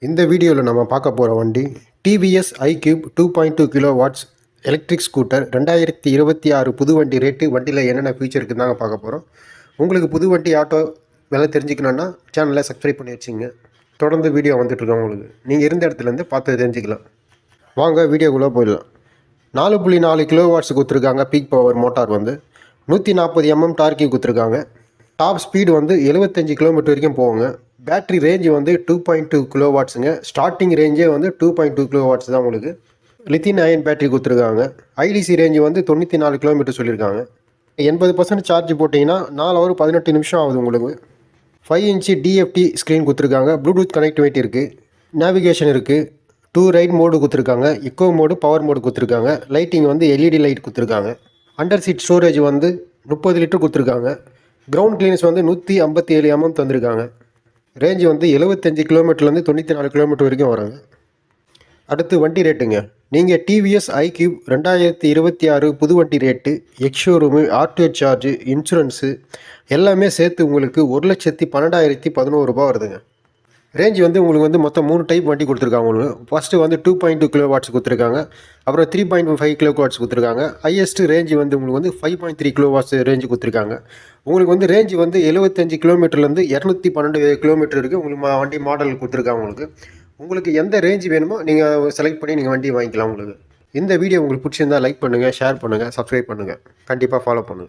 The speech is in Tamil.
இந்த வீடியோவில் நம்ம பார்க்க போகிற வண்டி TVS iQube 2.2 kilo watts electric scooter 2026 புது வண்டி ரேட்டு. வண்டியில் என்னென்ன ஃபீச்சர் இருக்குன்னு தாங்க பார்க்க போகிறோம். உங்களுக்கு புது வண்டி ஆட்டோ விலை தெரிஞ்சுக்கணுன்னா சேனலை சப்ஸ்கிரைப் பண்ணி வச்சுங்க. தொடர்ந்து வீடியோ வந்துட்டுருக்கோம். உங்களுக்கு நீங்கள் இருந்த இடத்துலேருந்து பார்த்து தெரிஞ்சுக்கலாம். வாங்க வீடியோக்குள்ளே போயிடலாம். 4.4 கிலோ வாட்ஸ் கொடுத்துருக்காங்க. பீக் பவர் மோட்டார் வந்து 140 mm டார்க்கி கொடுத்துருக்காங்க. டாப் ஸ்பீடு வந்து 75 கிலோமீட்டர் வரைக்கும் போகுங்க. பேட்ரி ரேஞ்சு வந்து 2.2 கிலோ வாட்ஸுங்க. ஸ்டார்டிங் ரேஞ்சே வந்து 2.2 கிலோ வாட்ஸ் தான். உங்களுக்கு லித்தியம் அயன் பேட்டரி கொடுத்துருக்காங்க. ஐடிசி ரேஞ்சு வந்து 94 கிலோமீட்டர் சொல்லியிருக்காங்க. 80% சார்ஜ் போட்டிங்கன்னா 4 ஹவர் 18 நிமிஷம் ஆகுது. உங்களுக்கு 5 இன்ச்சு டிஎஃப்டி ஸ்க்ரீன் கொடுத்துருக்காங்க. ப்ளூடூத் கனெக்டிவிட்டி இருக்குது. நேவிகேஷன் இருக்குது. 2 ரைட் மோடு கொடுத்துருக்காங்க. இக்கோ மோடு, பவர் மோடு கொடுத்துருக்காங்க. லைட்டிங் வந்து எல்இடி லைட் கொடுத்துருக்காங்க. அண்டர் சீட் ஸ்டோரேஜ் வந்து 30 லிட்டர் கொடுத்துருக்காங்க. கிரவுண்ட் கிளீனஸ் வந்து 157 mm தந்திருக்காங்க. ரேஞ்சு வந்து 75 கிலோமீட்டர்லேருந்து 94 கிலோமீட்டர் வரைக்கும் வராங்க. அடுத்து வண்டி ரேட்டுங்க. நீங்கள் டிவிஎஸ் iQube 2026 புது வண்டி ரேட்டு, எக்ஸ்ஷோரூமு, ஆர்டிஓ சார்ஜு, இன்சூரன்ஸு எல்லாமே சேர்த்து உங்களுக்கு 1,12,011 ரூபா வருதுங்க. ரேஞ்சு வந்து உங்களுக்கு வந்து மொத்தம் 3 டைப் வண்டி கொடுத்துருக்காங்க. உங்களுக்கு ஃபஸ்ட்டு வந்து 2.2 கிலோ வாட்ஸ் கொடுத்துருக்காங்க. அப்புறம் 3.5 கிலோ வாட்ஸ் கொடுத்துருக்காங்க. ஹையஸ்ட்டு ரேஞ்சு வந்து உங்களுக்கு வந்து 5.3 கிலோ வாட்ஸ் ரேஞ்சு கொடுத்துருக்காங்க. உங்களுக்கு வந்து ரேஞ்சு வந்து 75 கிலோமீட்டர்லேருந்து 212 கிலோமீட்டர் இருக்குது. உங்களுக்கு வண்டி மாடல் கொடுத்துருக்காங்க. உங்களுக்கு எந்த ரேஞ்சு வேணுமோ நீங்கள் செலக்ட் பண்ணி நீங்கள் வண்டி வாங்கிக்கலாம். உங்களுக்கு இந்த வீடியோ உங்களுக்கு பிடிச்சிருந்தால் லைக் பண்ணுங்கள், ஷேர் பண்ணுங்கள், சப்ஸ்கிரைப் பண்ணுங்கள். கண்டிப்பாக ஃபாலோ பண்ணுங்கள்.